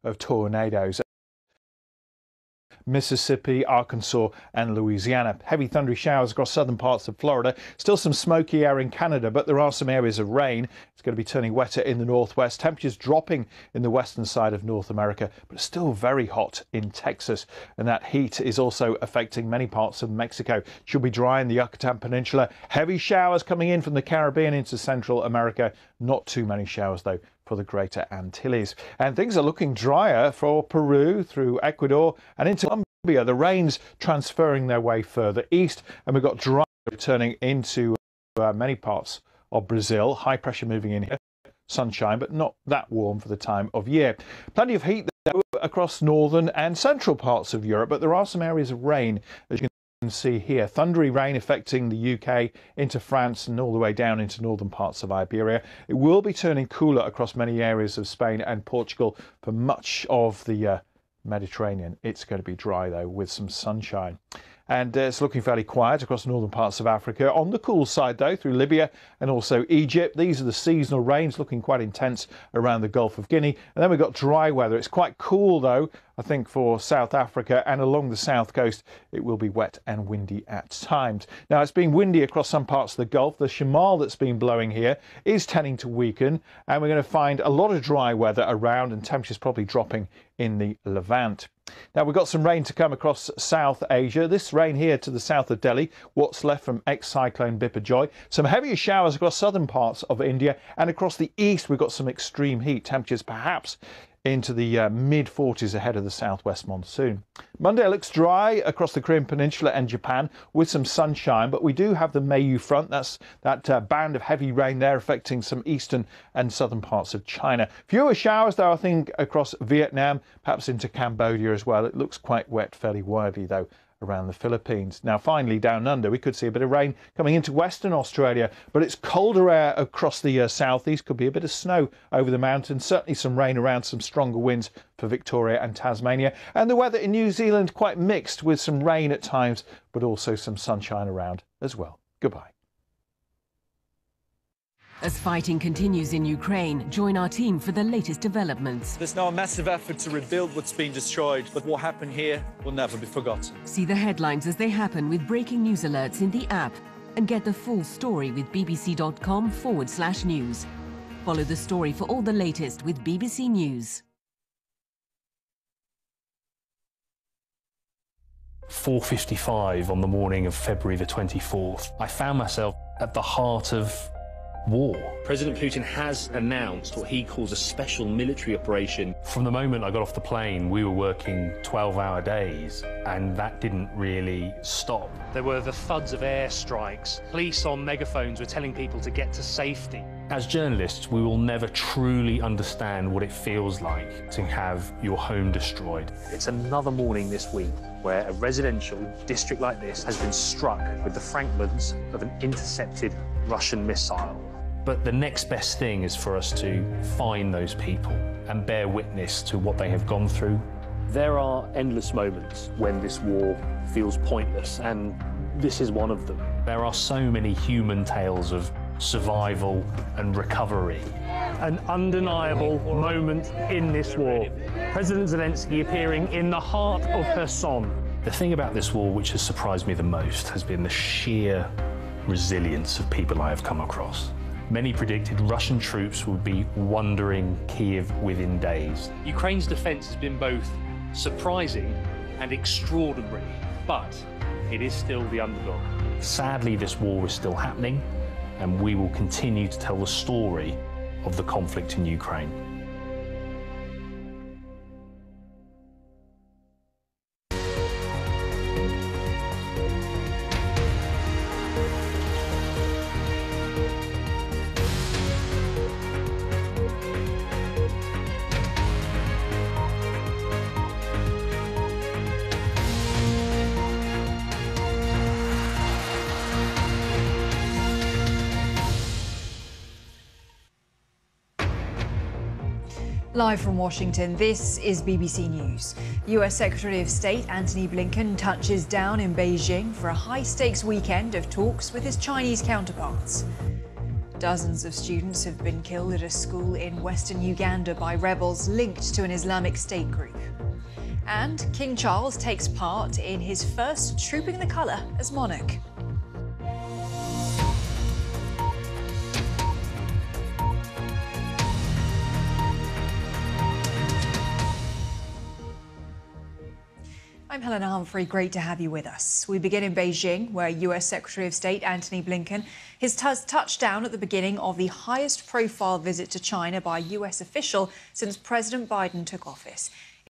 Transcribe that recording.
of tornadoes. Mississippi, Arkansas and Louisiana. Heavy thundery showers across southern parts of Florida. Still some smoky air in Canada, but there are some areas of rain. It's going to be turning wetter in the northwest. Temperatures dropping in the western side of North America, but still very hot in Texas. And that heat is also affecting many parts of Mexico. Should be dry in the Yucatan Peninsula. Heavy showers coming in from the Caribbean into Central America. Not too many showers, though, for the Greater Antilles. And things are looking drier for Peru through Ecuador and into Colombia. The rain's transferring their way further east, and we've got dry returning into many parts of Brazil. High pressure moving in here. Sunshine, but not that warm for the time of year. Plenty of heat though, across northern and central parts of Europe, but there are some areas of rain, as you can see here. Thundery rain affecting the UK into France and all the way down into northern parts of Iberia. It will be turning cooler across many areas of Spain and Portugal for much of the Mediterranean. It's going to be dry though with some sunshine. And it's looking fairly quiet across northern parts of Africa. On the cool side though, through Libya and also Egypt, these are the seasonal rains looking quite intense around the Gulf of Guinea. And then we've got dry weather. It's quite cool though, I think, for South Africa, and along the south coast it will be wet and windy at times. Now it's been windy across some parts of the Gulf. The shamal that's been blowing here is tending to weaken, and we're going to find a lot of dry weather around and temperatures probably dropping in the Levant. Now we've got some rain to come across South Asia. This rain here to the south of Delhi, what's left from ex-cyclone Biparjoy. Some heavier showers across southern parts of India, and across the east we've got some extreme heat. Temperatures perhaps into the mid-40s ahead of the southwest monsoon. Monday looks dry across the Korean Peninsula and Japan with some sunshine, but we do have the Mayu front. That's that band of heavy rain there affecting some eastern and southern parts of China. Fewer showers though, I think, across Vietnam, perhaps into Cambodia as well. It looks quite wet fairly widely though around the Philippines. Now finally down under we could see a bit of rain coming into Western Australia, but it's colder air across the southeast. Could be a bit of snow over the mountains, certainly some rain around, some stronger winds for Victoria and Tasmania. And the weather in New Zealand quite mixed with some rain at times, but also some sunshine around as well. Goodbye. As fighting continues in Ukraine, join our team for the latest developments. There's now a massive effort to rebuild what's been destroyed, but what happened here will never be forgotten. See the headlines as they happen with breaking news alerts in the app, and get the full story with bbc.com/news. Follow the story for all the latest with BBC News. 4:55 on the morning of February the 24th, I found myself at the heart of war. President Putin has announced what he calls a special military operation. From the moment I got off the plane, we were working 12-hour days, and that didn't really stop. There were the thuds of airstrikes. Police on megaphones were telling people to get to safety. As journalists, we will never truly understand what it feels like to have your home destroyed. It's another morning this week where a residential district like this has been struck with the fragments of an intercepted Russian missile. But the next best thing is for us to find those people and bear witness to what they have gone through. There are endless moments when this war feels pointless, and this is one of them. There are so many human tales of survival and recovery. An undeniable moment in this war. President Zelensky appearing in the heart of Kherson. The thing about this war which has surprised me the most has been the sheer resilience of people I have come across. Many predicted Russian troops would be wandering Kiev within days. Ukraine's defence has been both surprising and extraordinary, but it is still the underdog. Sadly, this war is still happening, and we will continue to tell the story of the conflict in Ukraine. Live from Washington, this is BBC News. US Secretary of State Antony Blinken touches down in Beijing for a high-stakes weekend of talks with his Chinese counterparts. Dozens of students have been killed at a school in western Uganda by rebels linked to an Islamic State group. And King Charles takes part in his first Trooping the Colour as monarch. I'm Helena Humphrey. Great to have you with us. We begin in Beijing, where US Secretary of State Antony Blinken has touched down at the beginning of the highest profile visit to China by a US official since President Biden took office.